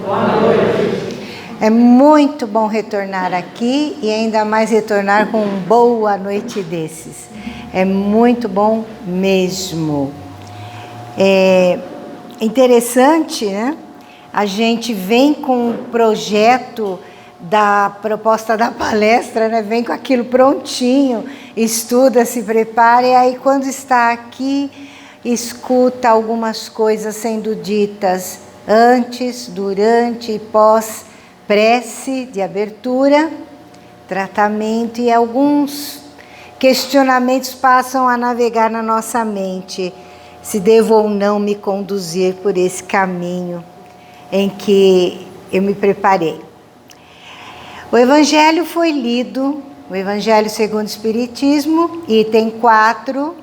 Boa noite. É muito bom retornar aqui e ainda mais retornar com um boa noite desses. É muito bom mesmo. É interessante, né? A gente vem com o projeto da proposta da palestra, né? Vem com aquilo prontinho, estuda, se prepara e aí quando está aqui, escuta algumas coisas sendo ditas antes, durante e pós prece de abertura, tratamento e alguns questionamentos passam a navegar na nossa mente, se devo ou não me conduzir por esse caminho em que eu me preparei. O Evangelho foi lido, o Evangelho segundo o Espiritismo, item 4,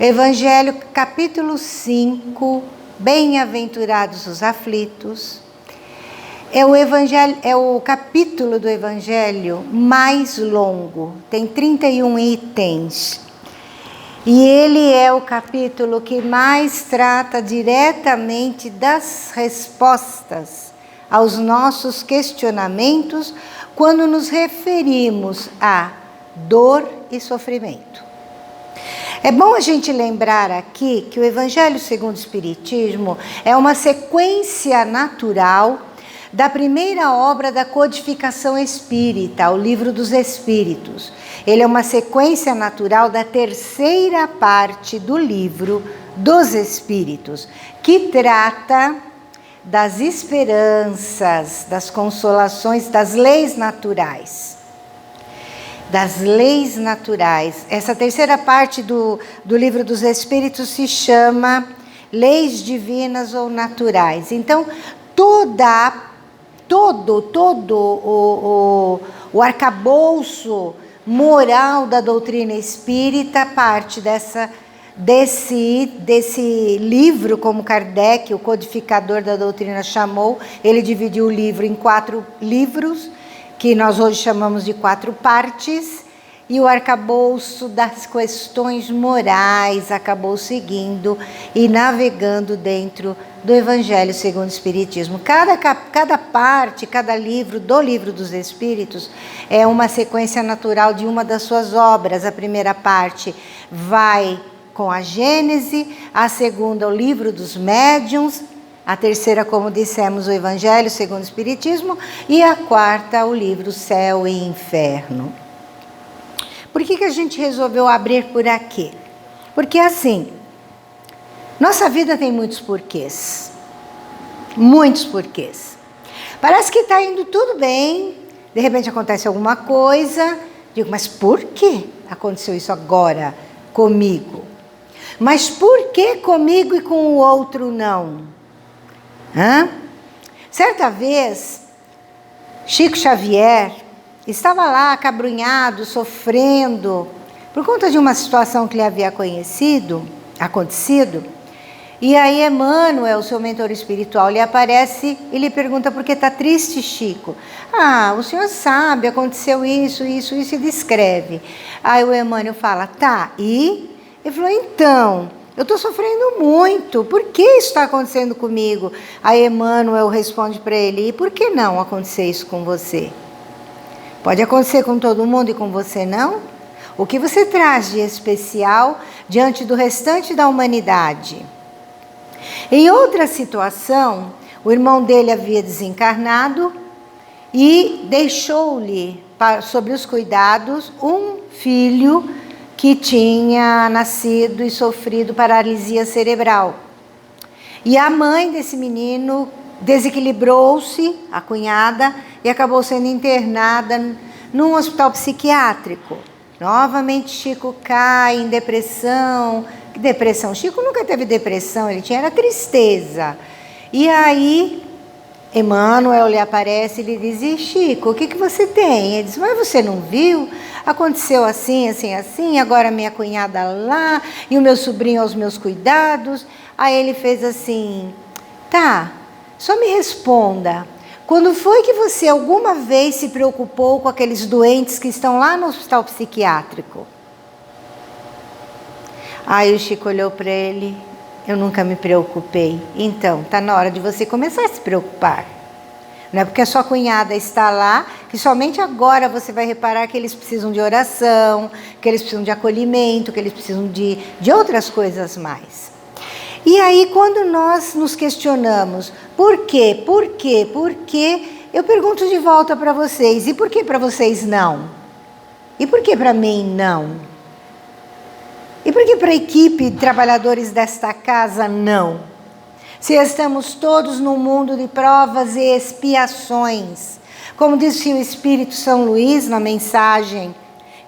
Evangelho capítulo 5, Bem-aventurados os aflitos. É o capítulo do Evangelho mais longo, tem 31 itens. E ele é o capítulo que mais trata diretamente das respostas aos nossos questionamentos quando nos referimos a dor e sofrimento. É bom a gente lembrar aqui que o Evangelho segundo o Espiritismo é uma sequência natural da primeira obra da codificação espírita, o Livro dos Espíritos. Ele é uma sequência natural da terceira parte do Livro dos Espíritos, que trata das esperanças, das consolações, das leis naturais. Das leis naturais. Essa terceira parte do Livro dos Espíritos se chama Leis Divinas ou Naturais. Então, todo o arcabouço moral da doutrina espírita parte desse livro, como Kardec, o codificador da doutrina, chamou. Ele dividiu o livro em 4 livros, que nós hoje chamamos de 4 partes, e o arcabouço das questões morais acabou seguindo e navegando dentro do Evangelho segundo o Espiritismo. Cada parte, cada livro do Livro dos Espíritos é uma sequência natural de uma das suas obras. A primeira parte vai com a Gênese, a segunda o Livro dos Médiuns, a terceira, como dissemos, o Evangelho segundo o Espiritismo, e a quarta, o livro Céu e Inferno. Por que a gente resolveu abrir por aqui? Porque assim, nossa vida tem muitos porquês. Muitos porquês. Parece que está indo tudo bem, de repente acontece alguma coisa, digo, mas por que aconteceu isso agora comigo? Mas por que comigo e com o outro não? Certa vez, Chico Xavier estava lá acabrunhado, sofrendo, por conta de uma situação que lhe havia acontecido, e aí Emmanuel, seu mentor espiritual, lhe aparece e lhe pergunta: por que está triste, Chico? O senhor sabe, aconteceu isso, e descreve. Aí o Emmanuel fala: tá, e? Ele falou: então, eu estou sofrendo muito, por que isso está acontecendo comigo? Aí Emmanuel responde para ele: e por que não acontecer isso com você? Pode acontecer com todo mundo e com você não? O que você traz de especial diante do restante da humanidade? Em outra situação, o irmão dele havia desencarnado e deixou-lhe, sob os cuidados, um filho que tinha nascido e sofrido paralisia cerebral. E a mãe desse menino desequilibrou-se, a cunhada, e acabou sendo internada num hospital psiquiátrico. Novamente Chico cai em depressão. Que depressão? Chico nunca teve depressão, ele tinha era tristeza. E aí Emmanuel lhe aparece e lhe diz: e Chico, o que você tem? Ele diz: mas você não viu? Aconteceu assim, assim, assim, agora minha cunhada lá, e o meu sobrinho aos meus cuidados. Aí ele fez assim: tá, só me responda, quando foi que você alguma vez se preocupou com aqueles doentes que estão lá no hospital psiquiátrico? Aí o Chico olhou para ele eu nunca me preocupei. Então, está na hora de você começar a se preocupar. Não é porque a sua cunhada está lá, que somente agora você vai reparar que eles precisam de oração, que eles precisam de acolhimento, que eles precisam de outras coisas mais. E aí, quando nós nos questionamos, por quê, eu pergunto de volta para vocês, e por que para vocês não? E por que para mim não? E por que para a equipe de trabalhadores desta casa não? Se estamos todos num mundo de provas e expiações, como disse o Espírito São Luís na mensagem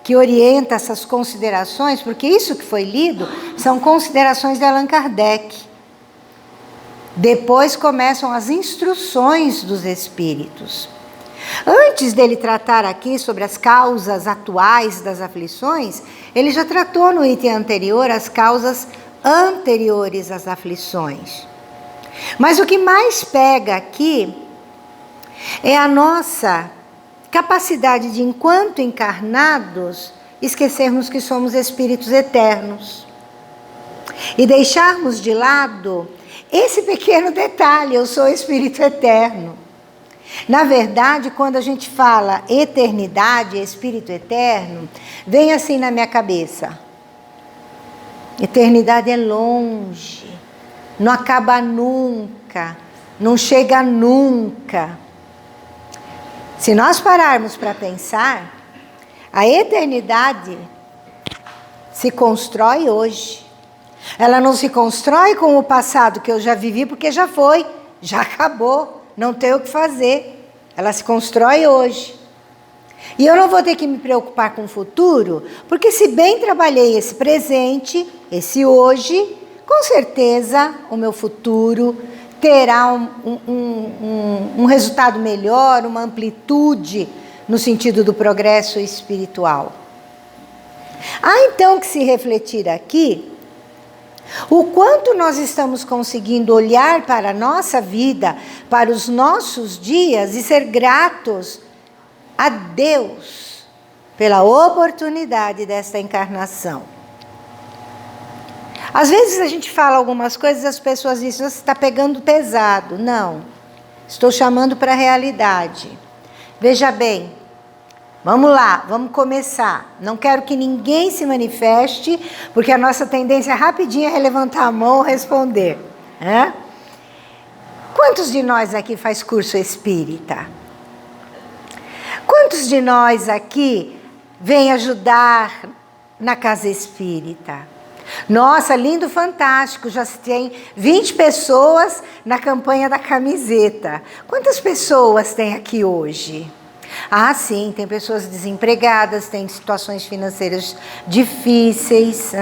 que orienta essas considerações, porque isso que foi lido são considerações de Allan Kardec. Depois começam as instruções dos Espíritos. Antes dele tratar aqui sobre as causas atuais das aflições, ele já tratou no item anterior as causas anteriores às aflições. Mas o que mais pega aqui é a nossa capacidade de, enquanto encarnados, esquecermos que somos espíritos eternos e deixarmos de lado esse pequeno detalhe: eu sou espírito eterno. Na verdade, quando a gente fala eternidade, espírito eterno, vem assim na minha cabeça: eternidade é longe. Não acaba nunca, não chega nunca. Se nós pararmos para pensar, a eternidade se constrói hoje. Ela não se constrói com o passado que eu já vivi, porque já foi, já acabou, não tem o que fazer. Ela se constrói hoje. E eu não vou ter que me preocupar com o futuro, porque se bem trabalhei esse presente, esse hoje, com certeza o meu futuro terá um resultado melhor, uma amplitude no sentido do progresso espiritual. Há então que se refletir aqui o quanto nós estamos conseguindo olhar para a nossa vida, para os nossos dias e ser gratos a Deus pela oportunidade desta encarnação. Às vezes a gente fala algumas coisas e as pessoas dizem: você está pegando pesado. Não, estou chamando para a realidade. Veja bem, vamos lá, vamos começar. Não quero que ninguém se manifeste, porque a nossa tendência rapidinho é levantar a mão e responder. Quantos de nós aqui faz curso espírita? Quantos de nós aqui vem ajudar na casa espírita? Nossa, lindo, fantástico, já se tem 20 pessoas na campanha da camiseta. Quantas pessoas tem aqui hoje? Ah, sim, tem pessoas desempregadas, tem situações financeiras difíceis,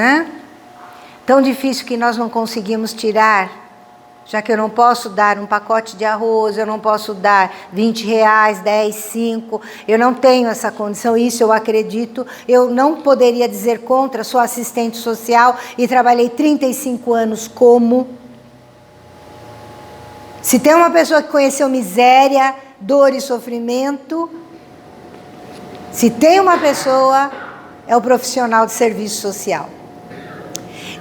tão difícil que nós não conseguimos tirar, já que eu não posso dar um pacote de arroz, eu não posso dar R$20, 10, 5, eu não tenho essa condição, isso eu acredito, eu não poderia dizer contra, sou assistente social e trabalhei 35 anos como. Se tem uma pessoa que conheceu miséria, dor e sofrimento, se tem uma pessoa, é o profissional de serviço social.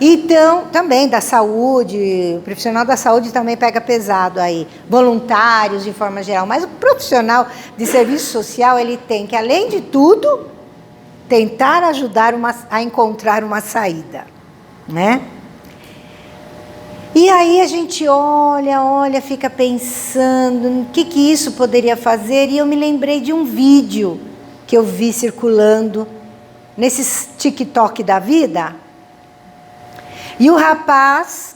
Então, também da saúde, o profissional da saúde também pega pesado aí, voluntários de forma geral, mas o profissional de serviço social, ele tem que, além de tudo, tentar ajudar a encontrar uma saída, né? E aí a gente olha, fica pensando no que isso poderia fazer, e eu me lembrei de um vídeo que eu vi circulando nesses TikTok da vida. E o rapaz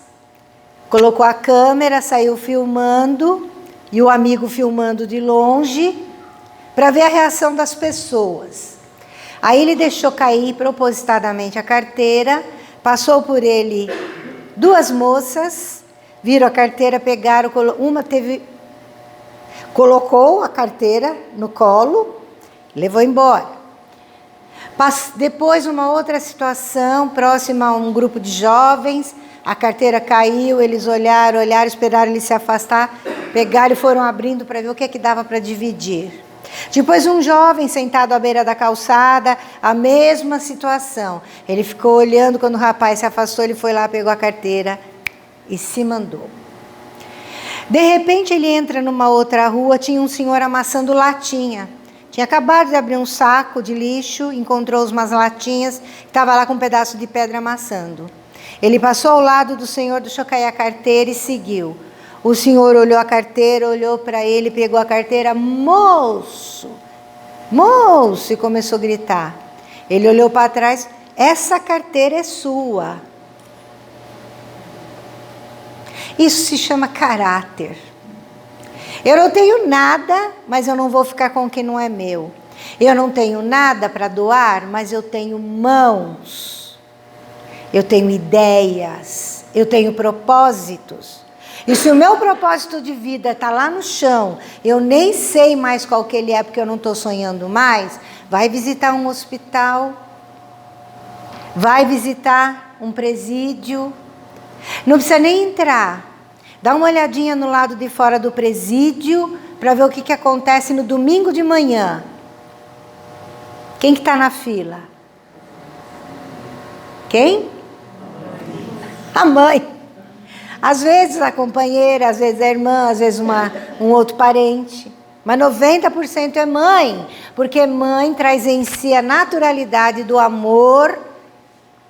colocou a câmera, saiu filmando, e o amigo filmando de longe, para ver a reação das pessoas. Aí ele deixou cair propositadamente a carteira, passou por ele 2 moças, viram a carteira, pegaram, colocou a carteira no colo, levou embora. Depois, uma outra situação, próxima a um grupo de jovens, a carteira caiu, eles olharam, esperaram ele se afastar, pegaram e foram abrindo para ver o que dava para dividir. Depois, um jovem sentado à beira da calçada, a mesma situação. Ele ficou olhando, quando o rapaz se afastou, ele foi lá, pegou a carteira e se mandou. De repente ele entra numa outra rua, tinha um senhor amassando latinha. Tinha acabado de abrir um saco de lixo, encontrou umas latinhas, estava lá com um pedaço de pedra amassando. Ele passou ao lado do senhor, deixou cair a carteira e seguiu. O senhor olhou a carteira, olhou para ele, pegou a carteira, moço, moço, e começou a gritar. Ele olhou para trás, essa carteira é sua. Isso se chama caráter. Eu não tenho nada, mas eu não vou ficar com o que não é meu. Eu não tenho nada para doar, mas eu tenho mãos. Eu tenho ideias. Eu tenho propósitos. E se o meu propósito de vida está lá no chão, eu nem sei mais qual que ele é, porque eu não estou sonhando mais, vai visitar um hospital, vai visitar um presídio, não precisa nem entrar. Dá uma olhadinha no lado de fora do presídio para ver o que acontece no domingo de manhã. Quem que está na fila? Quem? A mãe. Às vezes a companheira, às vezes a irmã, às vezes um outro parente. Mas 90% é mãe, porque mãe traz em si a naturalidade do amor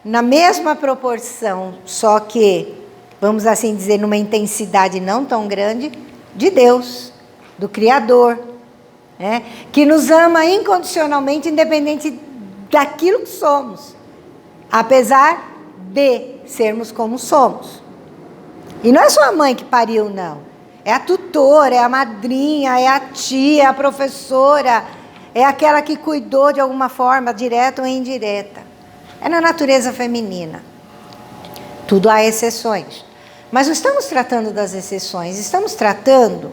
na mesma proporção, só que, vamos assim dizer, numa intensidade não tão grande, de Deus, do Criador, né? Que nos ama incondicionalmente, independente daquilo que somos, apesar de sermos como somos. E não é só a mãe que pariu, não. É a tutora, é a madrinha, é a tia, é a professora, é aquela que cuidou de alguma forma, direta ou indireta. É na natureza feminina. Tudo há exceções. Mas não estamos tratando das exceções, estamos tratando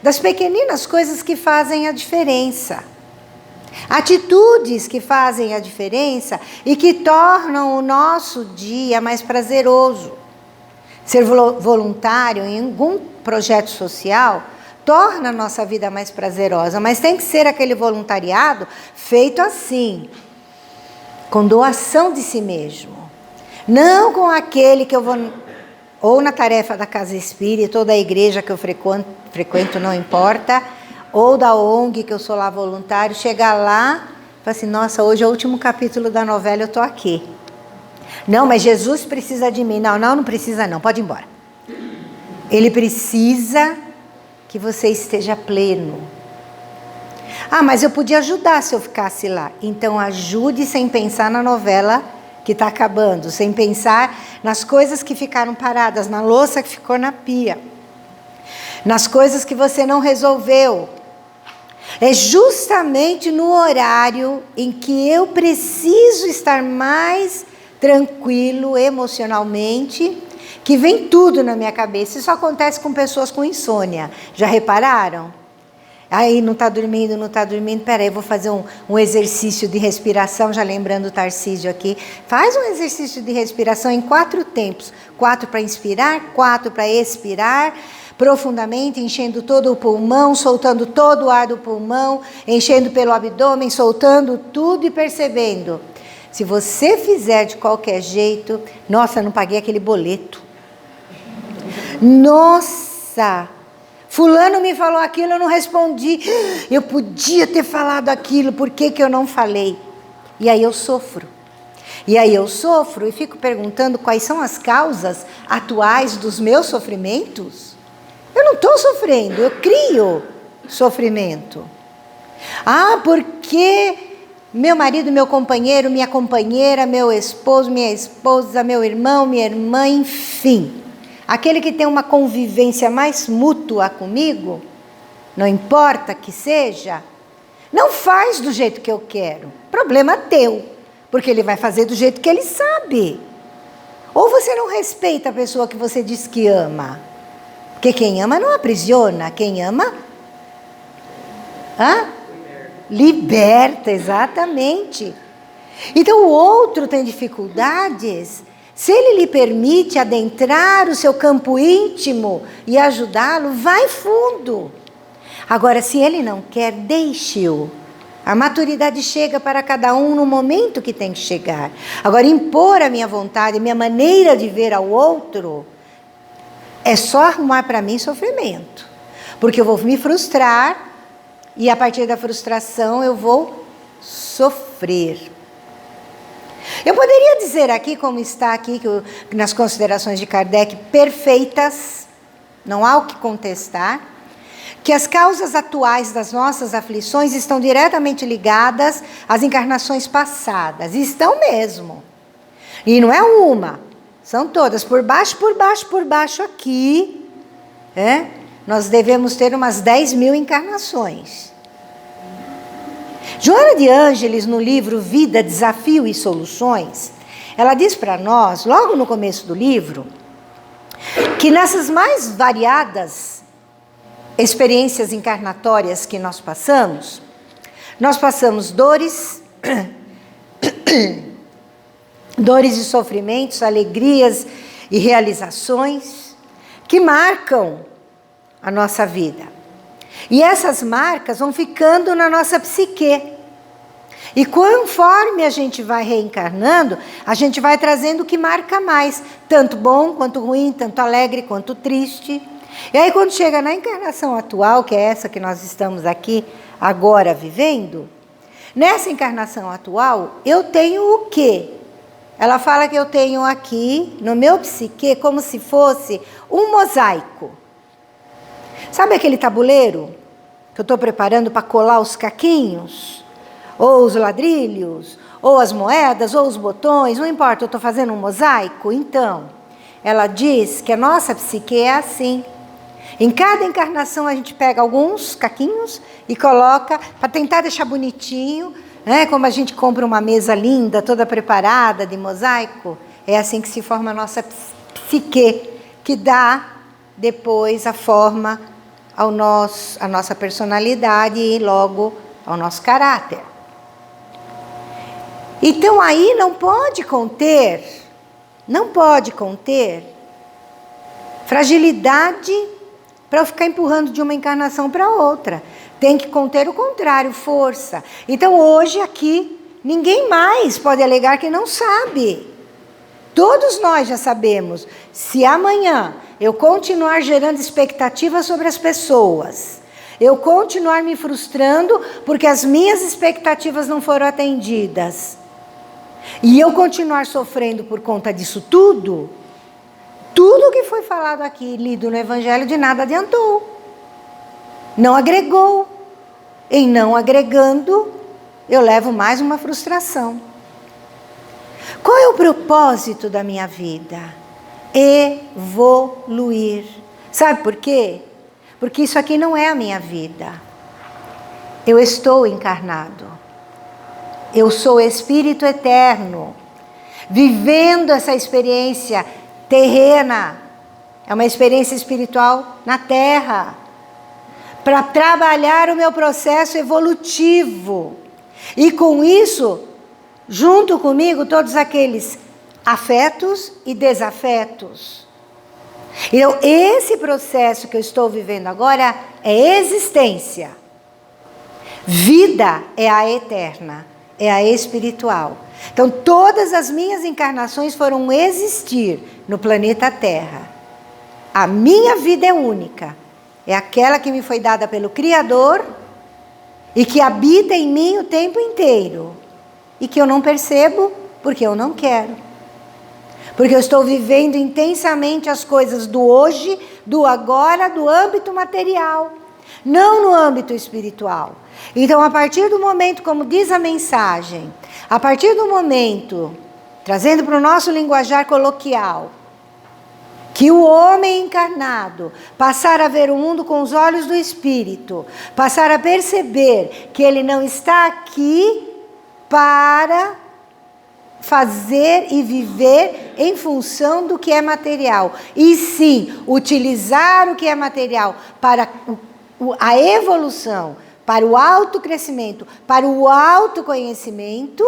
das pequeninas coisas que fazem a diferença. Atitudes que fazem a diferença e que tornam o nosso dia mais prazeroso. Ser voluntário em algum projeto social torna a nossa vida mais prazerosa, mas tem que ser aquele voluntariado feito assim, com doação de si mesmo. Não com aquele que eu vou, ou na tarefa da casa espírita, ou da igreja que eu frequento, não importa, ou da ONG que eu sou lá voluntário, chegar lá e falar assim, nossa, hoje é o último capítulo da novela, eu estou aqui. Não, mas Jesus precisa de mim. Não precisa não, pode ir embora. Ele precisa que você esteja pleno. Ah, mas eu podia ajudar se eu ficasse lá. Então ajude sem pensar na novela que está acabando, sem pensar nas coisas que ficaram paradas, na louça que ficou na pia, nas coisas que você não resolveu. É justamente no horário em que eu preciso estar mais tranquilo emocionalmente, que vem tudo na minha cabeça. Isso acontece com pessoas com insônia. Já repararam? Aí não está dormindo, peraí, eu vou fazer um exercício de respiração, já lembrando o Tarcísio aqui. Faz um exercício de respiração em 4 tempos. 4 para inspirar, 4 para expirar, profundamente, enchendo todo o pulmão, soltando todo o ar do pulmão, enchendo pelo abdômen, soltando tudo e percebendo. Se você fizer de qualquer jeito, nossa, não paguei aquele boleto. Nossa, fulano me falou aquilo, eu não respondi. Eu podia ter falado aquilo, por que eu não falei? E aí eu sofro. E fico perguntando quais são as causas atuais dos meus sofrimentos. Eu não estou sofrendo, eu crio sofrimento. Ah, porque meu marido, meu companheiro, minha companheira, meu esposo, minha esposa, meu irmão, minha irmã, enfim. Aquele que tem uma convivência mais mútua comigo, não importa que seja, não faz do jeito que eu quero. Problema teu, porque ele vai fazer do jeito que ele sabe. Ou você não respeita a pessoa que você diz que ama. Porque quem ama não aprisiona, quem ama... liberta, exatamente. Então o outro tem dificuldades, se ele lhe permite adentrar o seu campo íntimo e ajudá-lo, vai fundo. Agora, se ele não quer, deixe-o. A maturidade chega para cada um no momento que tem que chegar. Agora, impor a minha vontade, a minha maneira de ver ao outro, é só arrumar para mim sofrimento. Porque eu vou me frustrar e a partir da frustração eu vou sofrer. Eu poderia dizer aqui, como está aqui nas considerações de Kardec, perfeitas, não há o que contestar, que as causas atuais das nossas aflições estão diretamente ligadas às encarnações passadas. E estão mesmo. E não é uma, são todas, por baixo aqui, nós devemos ter umas 10.000 encarnações. Joana de Ângeles, no livro Vida, Desafio e Soluções, ela diz para nós, logo no começo do livro, que nessas mais variadas experiências encarnatórias que nós passamos dores, dores e sofrimentos, alegrias e realizações que marcam a nossa vida. E essas marcas vão ficando na nossa psique. E conforme a gente vai reencarnando, a gente vai trazendo o que marca mais, tanto bom quanto ruim, tanto alegre quanto triste. E aí quando chega na encarnação atual, que é essa que nós estamos aqui agora vivendo, nessa encarnação atual, eu tenho o quê? Ela fala que eu tenho aqui, no meu psique, como se fosse um mosaico. Sabe aquele tabuleiro que eu estou preparando para colar os caquinhos? Ou os ladrilhos? Ou as moedas? Ou os botões? Não importa, eu estou fazendo um mosaico? Então, ela diz que a nossa psique é assim. Em cada encarnação a gente pega alguns caquinhos e coloca para tentar deixar bonitinho, né? Como a gente compra uma mesa linda, toda preparada de mosaico, é assim que se forma a nossa psique, que dá depois a forma à nossa personalidade e logo ao nosso caráter. Então aí não pode conter fragilidade para eu ficar empurrando de uma encarnação para outra. Tem que conter o contrário, força. Então hoje aqui, ninguém mais pode alegar que não sabe. Todos nós já sabemos. Se amanhã eu continuar gerando expectativas sobre as pessoas, eu continuar me frustrando porque as minhas expectativas não foram atendidas, e eu continuar sofrendo por conta disso tudo que foi falado aqui, lido no Evangelho, de nada adiantou. Não agregou. Em não agregando, eu levo mais uma frustração. Qual é o propósito da minha vida? Evoluir. Sabe por quê? Porque isso aqui não é a minha vida. Eu estou encarnado. Eu sou espírito eterno, vivendo essa experiência terrena. É uma experiência espiritual na Terra, para trabalhar o meu processo evolutivo. E com isso, junto comigo, todos aqueles afetos e desafetos. Então, esse processo que eu estou vivendo agora é existência. Vida é a eterna, é a espiritual. Então, todas as minhas encarnações foram existir no planeta Terra. A minha vida é única. É aquela que me foi dada pelo Criador e que habita em mim o tempo inteiro. E que eu não percebo porque eu não quero. Porque eu estou vivendo intensamente as coisas do hoje, do agora, do âmbito material. Não no âmbito espiritual. Então, a partir do momento, como diz a mensagem, a partir do momento, trazendo para o nosso linguajar coloquial, que o homem encarnado passar a ver o mundo com os olhos do Espírito, passar a perceber que ele não está aqui para fazer e viver em função do que é material, e sim utilizar o que é material para a evolução, para o autocrescimento, para o autoconhecimento,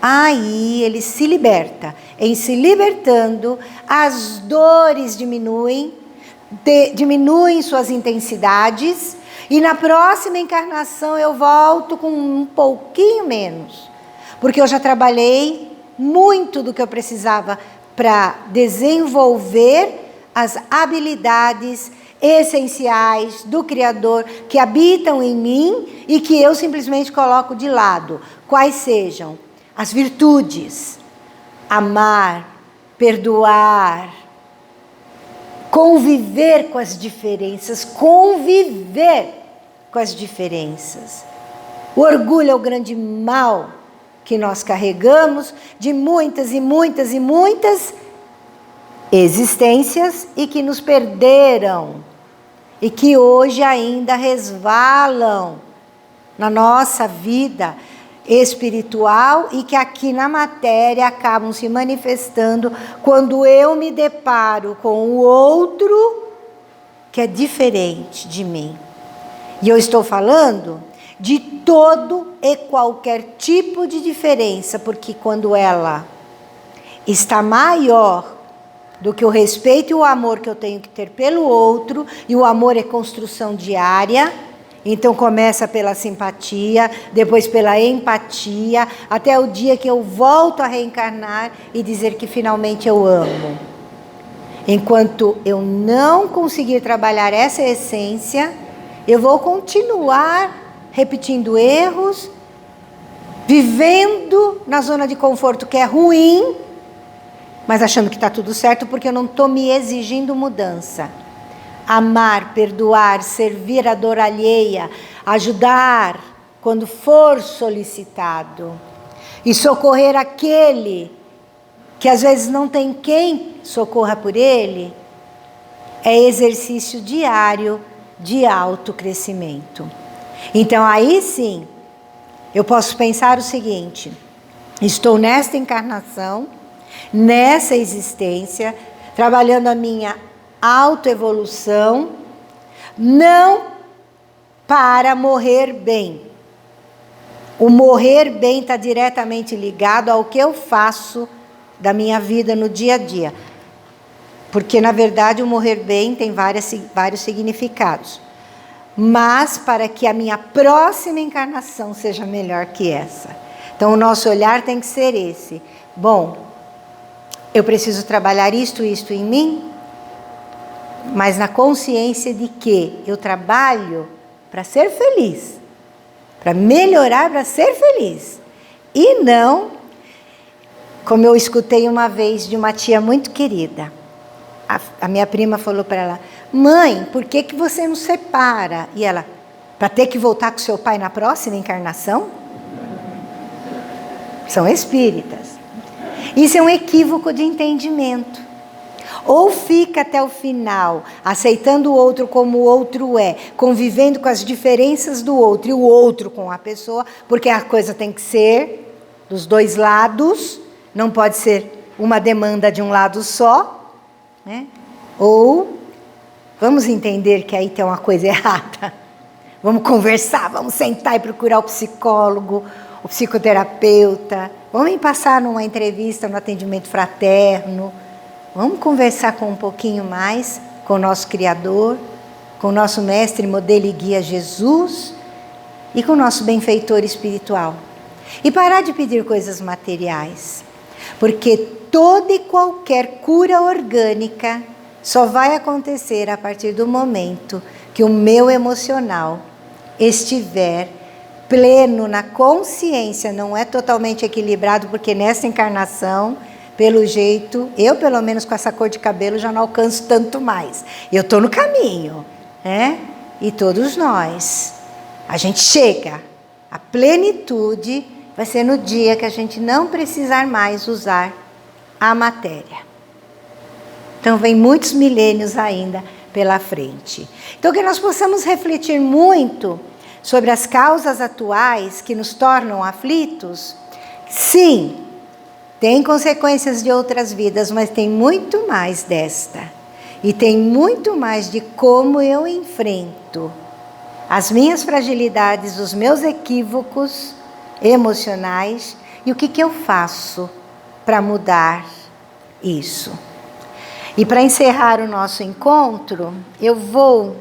aí ele se liberta. Em se libertando, as dores diminuem suas intensidades, e na próxima encarnação eu volto com um pouquinho menos, porque eu já trabalhei muito do que eu precisava para desenvolver as habilidades essenciais do Criador que habitam em mim e que eu simplesmente coloco de lado. Quais sejam? As virtudes: amar, perdoar, conviver com as diferenças, O orgulho é o grande mal que nós carregamos de muitas e muitas e muitas existências e que nos perderam e que hoje ainda resvalam na nossa vida espiritual e que aqui na matéria acabam se manifestando quando eu me deparo com o outro que é diferente de mim. E eu estou falando de todo e qualquer tipo de diferença, porque quando ela está maior do que o respeito e o amor que eu tenho que ter pelo outro, e o amor é construção diária, então começa pela simpatia, depois pela empatia, até o dia que eu volto a reencarnar e dizer que finalmente eu amo. Enquanto eu não conseguir trabalhar essa essência, eu vou continuar repetindo erros, vivendo na zona de conforto que é ruim, mas achando que está tudo certo porque eu não estou me exigindo mudança. Amar, perdoar, servir a dor alheia, ajudar quando for solicitado e socorrer aquele que às vezes não tem quem socorra por ele, é exercício diário de autocrescimento. Então aí sim, eu posso pensar o seguinte: estou nesta encarnação, nessa existência, trabalhando a minha autoevolução, não para morrer bem. O morrer bem está diretamente ligado ao que eu faço da minha vida no dia a dia. Porque, na verdade, o morrer bem tem vários significados. Mas para que a minha próxima encarnação seja melhor que essa. Então, o nosso olhar tem que ser esse. Bom, eu preciso trabalhar isto em mim, mas na consciência de que eu trabalho para ser feliz, para melhorar, para ser feliz. E não, como eu escutei uma vez de uma tia muito querida, a minha prima falou para ela: mãe, por que você não separa? E ela: para ter que voltar com seu pai na próxima encarnação? São espíritas. Isso é um equívoco de entendimento. Ou fica até o final, aceitando o outro como o outro é, convivendo com as diferenças do outro e o outro com a pessoa, porque a coisa tem que ser dos dois lados, não pode ser uma demanda de um lado só, né? Ou vamos entender que aí tem uma coisa errada. Vamos conversar, vamos sentar e procurar o psicólogo, o psicoterapeuta, vamos passar numa entrevista, no atendimento fraterno, vamos conversar com um pouquinho mais com o nosso Criador, com o nosso mestre, modelo e guia Jesus e com o nosso benfeitor espiritual. E parar de pedir coisas materiais, porque toda e qualquer cura orgânica só vai acontecer a partir do momento que o meu emocional estiver pleno na consciência, não é totalmente equilibrado, porque nessa encarnação, pelo jeito, eu pelo menos com essa cor de cabelo já não alcanço tanto mais. Eu estou no caminho, né? E todos nós. A gente chega, a plenitude vai ser no dia que a gente não precisar mais usar a matéria. Então vem muitos milênios ainda pela frente. Então que nós possamos refletir muito sobre as causas atuais que nos tornam aflitos. Sim, tem consequências de outras vidas, mas tem muito mais desta. E tem muito mais de como eu enfrento as minhas fragilidades, os meus equívocos emocionais e o que eu faço para mudar isso. E para encerrar o nosso encontro, eu vou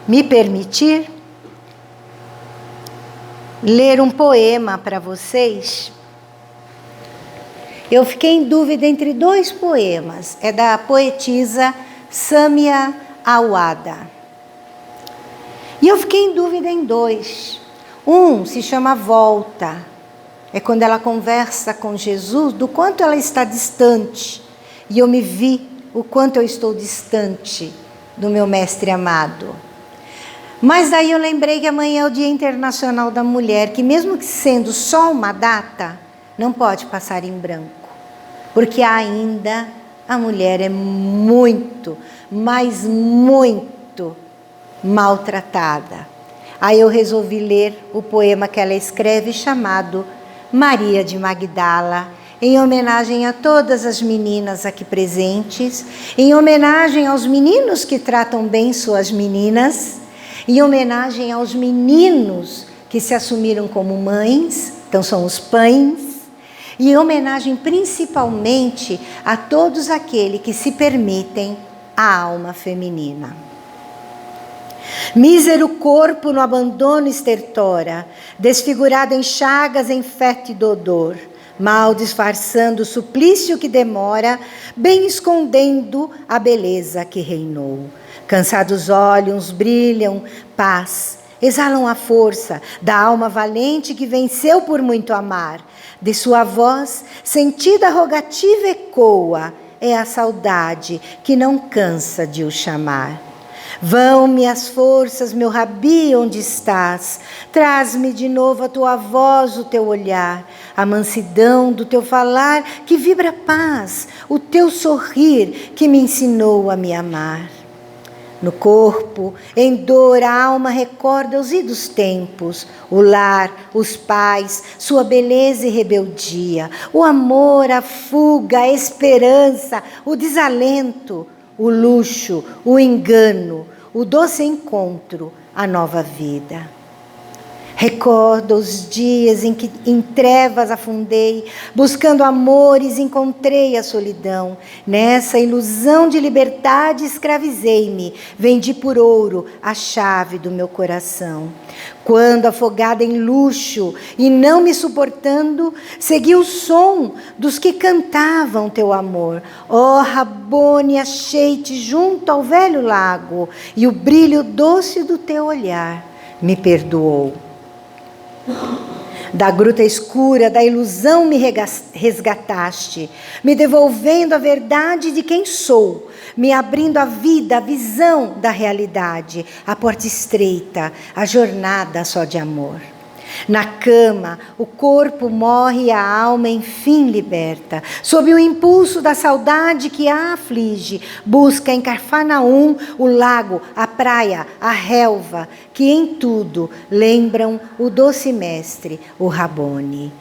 me permitir ler um poema para vocês Eu fiquei em dúvida entre 2 poemas. É da poetisa Samia Awada. E eu fiquei em dúvida em 2. Um se chama Volta. É quando ela conversa com Jesus do quanto ela está distante. E eu me vi o quanto eu estou distante do meu mestre amado. Mas daí eu lembrei que amanhã é o Dia Internacional da Mulher, que mesmo que sendo só uma data, não pode passar em branco. Porque ainda a mulher é muito, mas muito maltratada. Aí eu resolvi ler o poema que ela escreve chamado Maria de Magdala, em homenagem a todas as meninas aqui presentes, em homenagem aos meninos que tratam bem suas meninas, em homenagem aos meninos que se assumiram como mães, então são os pães, e em homenagem principalmente a todos aqueles que se permitem a alma feminina. Mísero corpo no abandono estertora, desfigurado em chagas, em fétido odor, mal disfarçando o suplício que demora, bem escondendo a beleza que reinou. Cansados olhos brilham, paz, exalam a força da alma valente que venceu por muito amar. De sua voz, sentida rogativa ecoa, é a saudade que não cansa de o chamar. Vão-me as forças, meu Rabi, onde estás? Traz-me de novo a tua voz, o teu olhar, a mansidão do teu falar que vibra paz, o teu sorrir que me ensinou a me amar. No corpo, em dor, a alma recorda os idos tempos, o lar, os pais, sua beleza e rebeldia, o amor, a fuga, a esperança, o desalento, o luxo, o engano, o doce encontro, a nova vida. Recordo os dias em que em trevas afundei, buscando amores encontrei a solidão. Nessa ilusão de liberdade escravizei-me, vendi por ouro a chave do meu coração. Quando afogada em luxo e não me suportando, segui o som dos que cantavam teu amor. Ó Rabone, achei-te junto ao velho lago e o brilho doce do teu olhar me perdoou. Da gruta escura, da ilusão me resgataste, me devolvendo a verdade de quem sou, me abrindo a vida, a visão da realidade, a porta estreita, a jornada só de amor. Na cama, o corpo morre e a alma enfim liberta. Sob o impulso da saudade que a aflige, busca em Cafarnaum o lago, a praia, a relva, que em tudo lembram o doce mestre, o Rabone.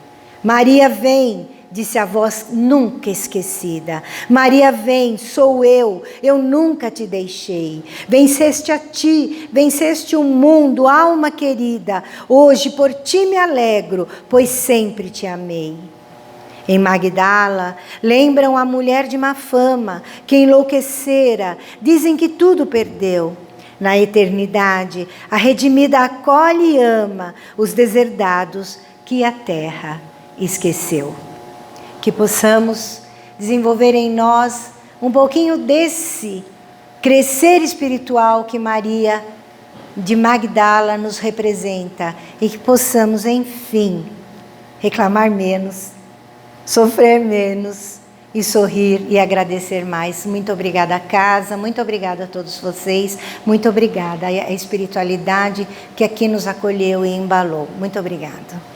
Maria vem, disse a voz nunca esquecida. Maria vem, sou eu nunca te deixei. Venceste a ti, venceste o mundo, alma querida. Hoje por ti me alegro, pois sempre te amei. Em Magdala, lembram a mulher de má fama, que enlouquecera, dizem que tudo perdeu. Na eternidade, a redimida acolhe e ama os deserdados que a terra esqueceu. Que possamos desenvolver em nós um pouquinho desse crescer espiritual que Maria de Magdala nos representa e que possamos, enfim, reclamar menos, sofrer menos e sorrir e agradecer mais. Muito obrigada à casa, muito obrigada a todos vocês, muito obrigada à espiritualidade que aqui nos acolheu e embalou. Muito obrigada.